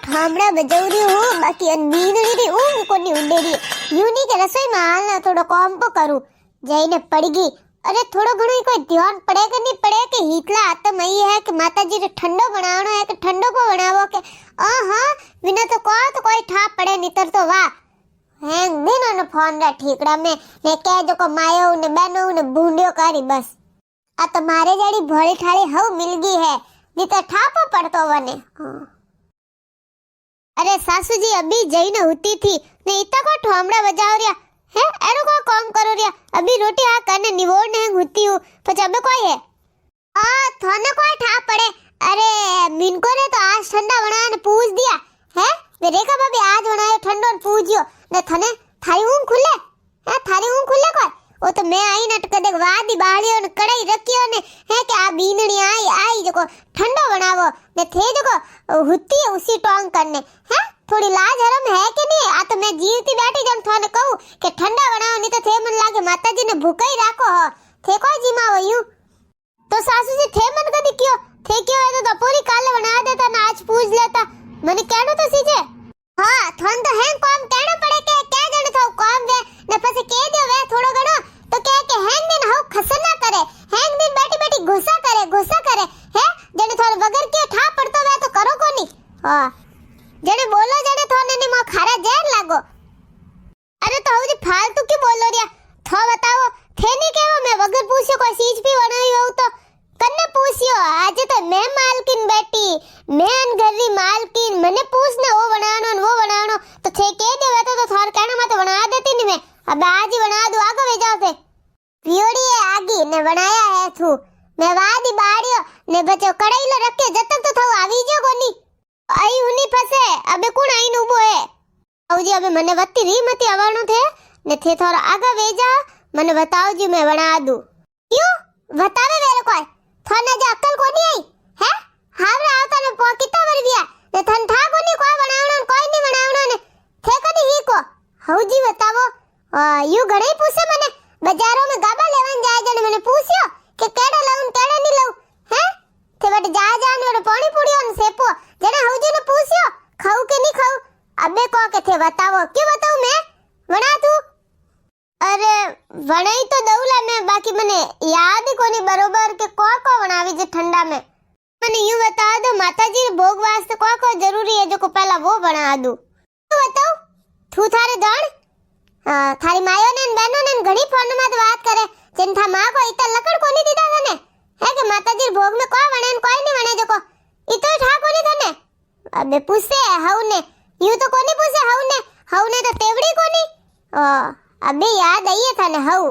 ठामड़ा बजौरी हूँ बाकी नींदड़ी री ऊँग कोनी उडेरी यूनी के रसोई में हालना थोड़ो काम तो करूँ जईने पड़गी। अरे थोड़ो घणो ही कोई ध्यान पड़े कि नहीं पड़े कि हीतला आत्म यही है कि माताजी रे ठंडो बनावनो है कि ठंडो को बनावो के हाँ बिना तो कोई ठा पड़े नितर तो वाह हैंग दिनो ने फोन रा ठीकड़ा में ने कह जो को मायो ने बहनो ने भूंडियो करी बस आ तो मारे जाड़ी भोली ठाली हव मिल गई है नितर ठापो पड़तो वने। अरे सासू जी अभी जई ने होती थी ने इतना को ठोमड़ा बजाव रिया है एरो को काम करो रिया अभी रोटी आ करने निवोड़ ने होती हूँ પછી अबे कोई है थाने कोई ठा पड़े। अरे मिनको ने तो आज ठंडा बनाने पूछ दिया है वे रेखा भाभी आज बनायो ठंडो पूछियो ने थाने थारी ऊँग खुले है थारी ऊँग खुले कोई वो तो मैं आई नट कदे वादी बालियो ने कढ़ाई रखियो ने है कि आ बीनणी आई जो को ठंडो बनावो ने थे जो को हुती है उसी टोंग करने है थोड़ी लाज हरम है कि नहीं आ तो मैं जीवती बैठी जन थाने कहूं कि ठंडा बनाओ नहीं तो थे मन लागे माताजी ने भूखा ही राखो हो थे कोई जीमावो यूं तो सासू जी थे मन कदी क्यों थे क्यों है तो दोपहरी काले बना देता ना आज पूछ लेता मने कहनो तो सीजे हां थन तो है काम कहना पड़े के क्या जाने तो काम वे ने पछे कह दियो वे थोड़ो घणो तो कह के हैंग दिन हाउ खसन ना करे हैंग दिन बैठी बैठी गुस्सा करे है जने थोड़े बगर के ठा पड़तो वे तो करो कोनी हां जने बोलो जने थोने ने मो खारा जहर लागो। अरे तो हउजी फालतू क्यों बोलो रिया थो बताओ थे नहीं केवो मैं बगर पूछियो कोई चीज भी बनाई हो तो कन्ने पूछियो आज तो मैं मालकिन बैठी मैं घर री मालकिन मने पूछने वो बनावनो तो थे कह देवे तो थार कहना मत बना देती नहीं मैं अब आज ही बना दूं आगे वे जाओ थे पियोड़ी है आगी ने बनाया है तू मैं वादी बाड़ियो ने बचो कढ़ाई लो रख के जब तक तो थाऊ आवी जो कोनी आई हुनी फसे अबे कौन आई नुबो है औजी अबे मने वत्ती री मती आवणो थे ने थे थोड़ा आगे वे जा मने बताओ जी मैं बना दूं क्यों बतावे मेरे कोई थाने जो अक्ल कोनी आई है हावरा आवता ने कितना वर दिया ने थन ठा कोनी कोई बनावणो कोई नहीं बनावणो ने थे कदी ही को हौजी बतावो यू घणे पूछे मने बाजारों में गाबा लेवन जाए जने मने पूछियो कि केड़ा लाऊं केड़ा नहीं लाऊं है थे बट जा ने पानी पुड़ियो ने सेपो जने हौजी ने पूछियो खाऊ के नहीं खाऊ अबे को के थे बताओ क्यों बताऊं मैं बना तू अरे बनाई तो दौला मैं बाकी मने याद ही कोनी बरोबर के को बनावी जे ठंडा में मने यूं बता दो माताजी रे भोग वास्ते को जरूरी है जो को पहला वो बना दूं तू बताओ तू थारे जान थारी मायो ने बहनों ने घणी फोन में बात करे जन था मां को इतना लकड़ कोनी दीदा तने है कि माताजी रे भोग में को बने कोई नहीं बने जो को इतो ठा कोनी तने अबे पूछे हाउ ने यूं तो कोनी पूछे हाउ ने तो तेवड़ी कोनी अबे याद आई है थाने हाउ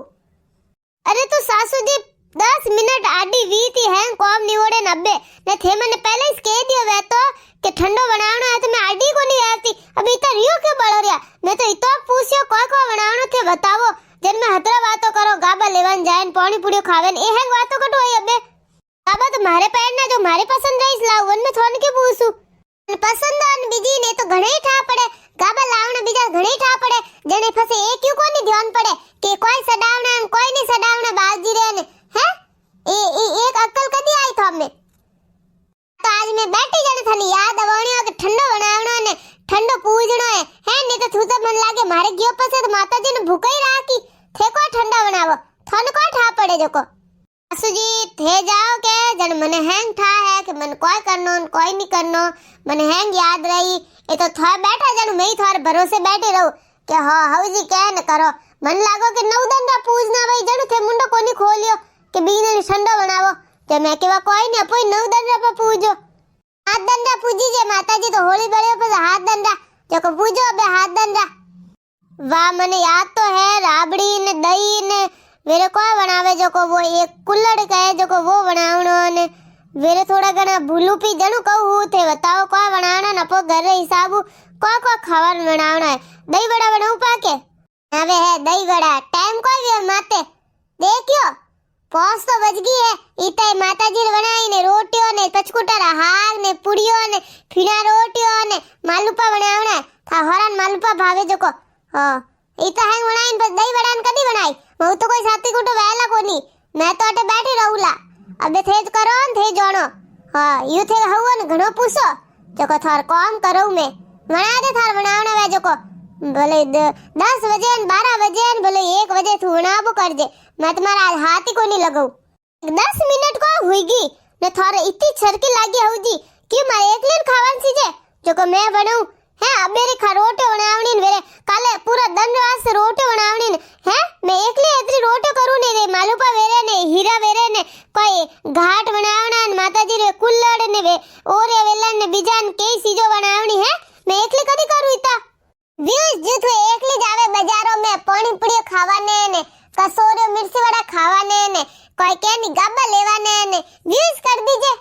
अरे तो सासू जी 10 मिनट आडी वीती है कॉम निवड़े नब्बे ने थे मैंने पहले ही कह दियो वे तो कि ठंडो बनावनो है तो मैं आडी को नहीं आती अभी इतना रियो क्यों बड़ो रिया मैं तो इतो पूछियो को बनावनो थे बतावो जन में हतरा बातों करो गाबा लेवन जाए पानी पुड़ियो खावे ए है बातों कटो है अबे गाबा तो मारे पैर ना जो मारे पसंद रही लाओ वन में थोन के पूछू पसंद आन बीजी ने तो घणे ठा पड़े गाबा लावने बीजा घणे ठा पड़े जने फसे एक क्यों कोनी ध्यान पड़े कि कोई सडावना कोई नहीं सडावना बाजी रे ने हैं ए एक अक्ल कदी आई थो में तो आज मैं बैठी जने थानी याद आवणियो कि ठंडो बनावनो ने ठंडो पूजणो है ने तो थू तो मन लागे मारे गयो पसे तो माताजी ने भूखई राखी थे को ठंडा बनावो थन को ठा पड़े जको सासू जी थे जाओ के जन मने हैंग ठा है कि मन कोई करनो कोई नहीं करनो मने हैंग याद रही ए तो था बैठा जन मैं थारे भरोसे बैठे रहूं कि हां हौजी कह न करो मन लागो कि नवदंडा पूजना भाई जन थे मुंडो कोनी खोलियो कि बीने ठंडो बनावो ते मैं केवा कोई नहीं अपन नवदंडा पे पूजो हाथ दंडा पूजी जे माताजी तो होली बड़े पे हाथ दंडा जो को पूजो बे हाथ दंडा वाह मने याद तो है राबड़ी ने दही ने मेरे को बनावे जो को वो एक कुल्लड़ कहे जो को वो बनावनो ने मेरे थोड़ा घना भूलू पी जणु कहू थे बताओ को बनाना न पो घर हिसाबू को खावर बनावना है दही बड़ा बनाऊ पाके હવે હે દહીં વડા ટાઈમ કોઈ વે માતે દેખ્યો પોસ તો બજ ગઈ હે ઈતાય માતાજી બનાવીને રોટીઓ ને કચકુટારા હાર ને પૂડીઓ ને ફીણા રોટીઓ ને માલુપા બનાવણા થા હરાન માલુપા ભાવે જોકો હા ઈતા હેંગ બનાવીને બસ દહીં વડાને કદી બનાવી હું તો કોઈ સાથી કુટો વેલા કોની मैं तो अटे बैठी रहूला अबे थे करो थे जानो हां यू थे हवन घणो पूछो जो को थार काम करूं मैं बना दे थार बनावना वे जो को भले 10 बजे न 12 बजे न भले 1 बजे तू बनाबो कर दे मैं तुम्हारा हाथ ही को नहीं लगाऊं 10 मिनट को हुईगी ने थारे इतनी छरकी लागी होजी कि मारे एकली खावन सीजे जो को मैं बनाऊं है अबेरी खा रोटी बनावनी ने वेरे काले पूरा दन रात से रोटी बनावनी ने है मैं एकली इतनी रोटी करू ने रे मालूपा वेरे ने हीरा वेरे ने कोई घाट बनावना ने माताजी रे कुल्लड़ ने वे ओरे वेला ने बीजान कई चीजो बनावनी है मैं एकली कदी करू इता व्यूज जो तू एकली जावे बाजारों में पानी पुड़ी खावाने ने कसोरे मिर्ची वड़ा खावाने ने कोई केनी गाबा लेवाने ने व्यूज कर दीजिए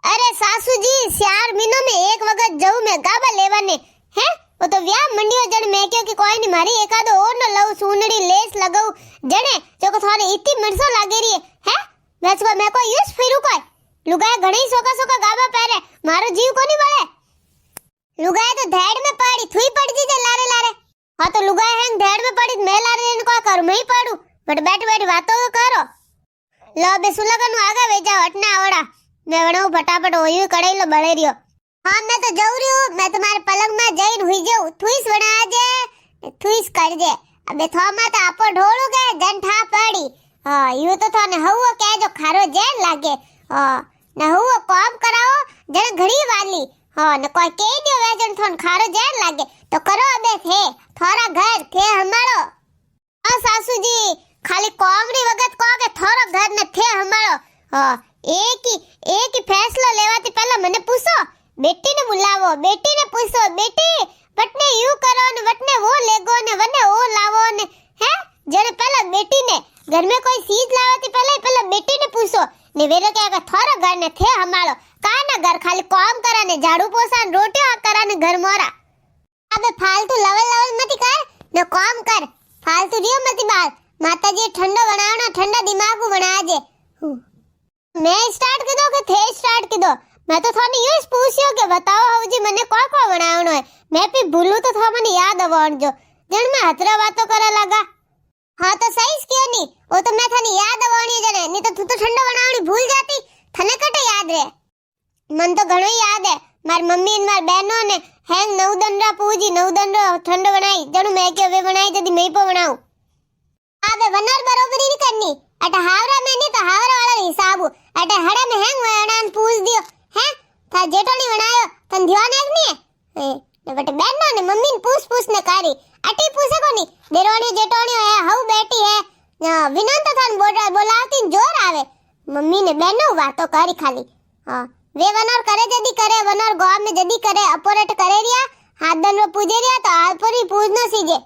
अरे सासू जी 4 महीनों में एक वक्त जाऊं मैं गाबा लेवाने हैं वो तो व्याह मंडियो जण मैं क्यों कि कोई नहीं मारी एकादो और न लऊ सुनड़ी लेस लगाऊ जणे जो को थारे इतनी मिर्चो लागे रही है बस मैं को यूज फिरू कोई लुगाए घणी सोका सोका गाबा पहरे मारो जीव कोनी बळे लुगाए तो धेड़ में पड़ी थुई पड़ जी जे लारे लारे हां तो लुगाए हैं धेड़ में पड़ी मैं लारे ने को करू मैं ही पड़ू बट बैठ बैठ बातों करो लो बे सुलगन आगा वे जाओ अटना आवड़ा मैं बनाऊं फटाफट होई कड़ाई लो बळे रियो हां मैं तो जाऊ रही हूं मैं तुम्हारे पलंग में जईन हुई जाऊं थुईस बना जे थुईस कर जे अबे थोमा तो आपो ढोळू के जन ठा पड़ी हां यू तो थाने हवो के जो खारो जेन लागे हां न हवो काम कराओ जन घड़ी वाली हां न कोई के दियो वे जन थोन खारो जेन लागे तो करो अबे थे थोड़ा घर थे हमारो हां सासू जी खाली कोमड़ी वगत को के थोड़ा घर न थे हमारो हां एक ही फैसला लेवाती पहला मने पूछो बेटी ने बुलावो बेटी ने पूछो बेटी वटने यू करो ने वटने वो लेगो ने वने वो लावो ने है जने पहला बेटी ने घर में कोई चीज लावाती पहला बेटी ने पूछो ने वेरे क्या थोड़ा घर ने थे हमारो का ना घर खाली काम करा ने झाड़ू पोछा ने रोटी करा ने घर मोरा अबे फालतू लवल मत कर ने काम कर फालतू रियो मत बात माताजी ठंडा बनावना ठंडा दिमाग को बना जे मैं स्टार्ट कर दो के थे स्टार्ट कर दो मैं तो थाने यूं पूछियो के बताओ हवजी मने को बनावनो है मैं भी भूलू तो था मने याद आवण जो जण में हतरा बातो करा लगा हां तो सही क्यों नहीं वो तो मैं थाने याद आवणी जने नहीं तो तू तो ठंडा बनावणी भूल जाती थने कटे याद रे मन तो घणो याद है मार मम्मी और मार बहनों ने हैंग नवदंडा पूजी नवदंडो ठंडो बनाई जणु मैं के वे बनाई जदी मैं पे बनाऊं आबे वनर बरोबरी नहीं करनी अटे हावरा में नहीं तो हावरा वाला हिसाब अटे हड़े में हैंग वणान पूछ दियो हैं था जेटो नहीं बनायो तन ध्यान है नहीं है ने बटे बहनों ने मम्मी ने पूछ ने कारी अटी पूछे को नहीं देरोनी जेटोनी है हाउ बेटी है विनंत थान बोलावती जोर आवे मम्मी ने बहनों बातो करी खाली हां वे वनर करे जदी करे वनर गांव में जदी करे ऑपरेट करे रिया हाथ दन में पूजे रिया तो आपरी पूछनो सीजे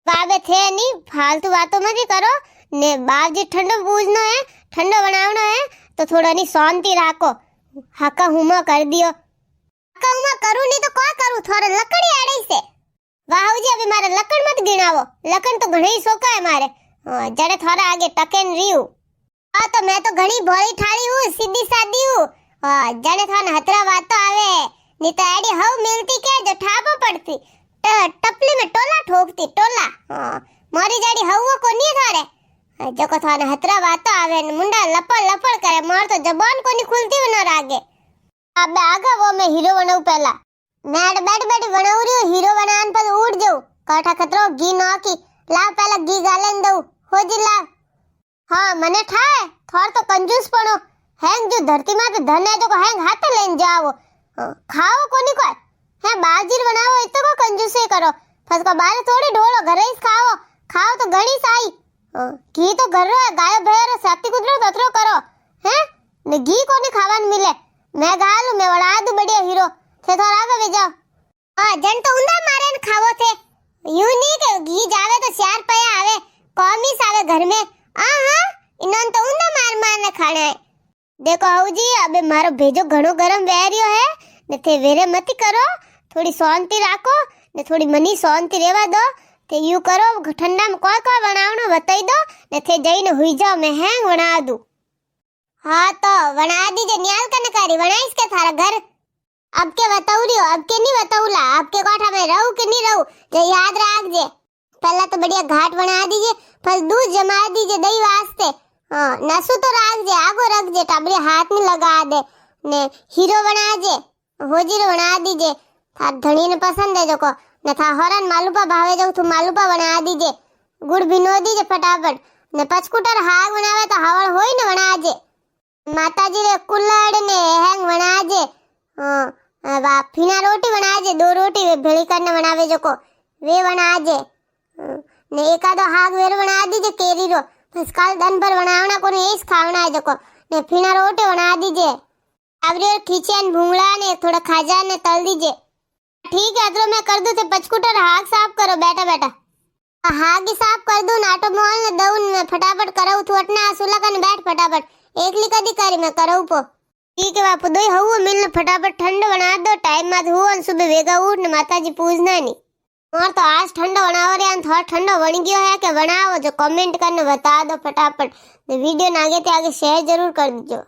बाबे थे नहीं फालतू बातों में भी करो ने बाप जी ठंडो पूछनो है ठंडो बनावनो है तो थोड़ा नी शांति राखो हका हुमा कर दियो हका हुमा करू नहीं तो क्या करू थोड़ा लकड़ी आड़े से वाह जी अभी मारे लकड़ मत गिनावो लकड़ तो घणी सोका है मारे जड़े थोड़ा आगे टकेन रियू हां तो मैं तो घणी भोली ठाड़ी हूं सीधी सादी हूं जड़े थाने हतरा बातो आवे नी तो एडी हव मिलती के जो ठापो पड़ती टपली में टोला ठोकती टोला मारी जाड़ी हवो को नहीं थारे जो को थाने हतरा बातो आवे न मुंडा लपड़ करे मार तो जबान को नहीं खुलती न आगे अब आगे वो मैं हीरो बनाऊ पहला मैं बैठ बनाऊ रही हीरो बनान पर उड़ जाऊ काठा खतरो घी नोकी ला पहला घी गालन दऊ हो जी ला हां मने ठाए थोर तो कंजूस पणो हैंग जो धरती में धन है जो को हैंग हाथ लेन जाओ खाओ कोनी कोई है बाजीर बनाओ इतो को कंजूसी करो फस को बारे थोड़ी ढोलो घरे ही खाओ तो घणी साई घी तो घर रो गाय भैरो साती कुदरो ततरो करो हैं ने घी कोनी खावान मिले मैं गालू मैं वड़ा दू बढ़िया हीरो थे थोड़ा आगे वे जाओ हां जन तो उंदा मारे न खावो थे यूं नहीं के घी जावे तो 4 पया आवे कॉमिस आवे घर में हां इनन तो उंदा मार ने खाना है देखो हौजी अबे मारो भेजो घणो गरम वेरियो है ने थे वेरे मत करो थोड़ी शांति राखो ने थोड़ी मनी शांति रेवा दो ते यू करो ठंडा में कोई बनावनो बताई दो ने थे जईने हुई जाओ मैं हैंग बना दूं हां तो बना दीजिए न्याल कने कारी बनाइस के थारा घर अब के बताऊ रियो अब के नहीं बताऊला अब के कोठा में रहू के नहीं रहू जे याद राख जे पहला तो बढ़िया घाट बना दीजिए फल दूध जमा दीजिए दही वास्ते हां नसु तो राख जे आगो रख जे टाबरे हाथ में लगा दे ने हीरो बना जे होजीरो बना दीजे। थार धणी ने पसंद है जो को ने था हरन मालूपा भावे जो तू मालूपा बना दीजे। गुड़ भिनो दीजे फटाफट ने पचकुटर हाग बनावे तो हवळ होय ने बनाजे। माताजी रे कुल्लड़ ने हैंग बनाजे। फीना रोटी बनाजे, 2 रोटी भेड़ी करने बनावे जो को वे बनाजे। ने एकादो हाग वेर बना दीजे केरी रो। बस कल दिन भर बनावना को ने इस खावना है जो को ने फीना रोटी बना दीजे। आवरी और खींचन भूंगड़ा ने थोड़ा खाजा ने तल दीजे। ठीक है अदरो मैं कर दूं ते पचकुटर हाग साफ करो बेटा बेटा। हाग ही साफ कर दूं नाटो मोल ने दउन में फटाफट करऊ तू अटना सुला कने बैठ फटाफट। एकली कदी करी मैं करऊ पो। ठीक है बापू दोई हवो मिलने फटाफट ठंडो बना दो। टाइम मत हुओ न सुबह वेगा उठ ने माताजी पूजना नहीं। और तो आज ठंडो बनाओ रे थोड़ा ठंडो बन गयो है कि बनाओ जो कमेंट करने बता दो फटाफट। वीडियो आगे ते आगे शेयर जरूर कर दीजिए।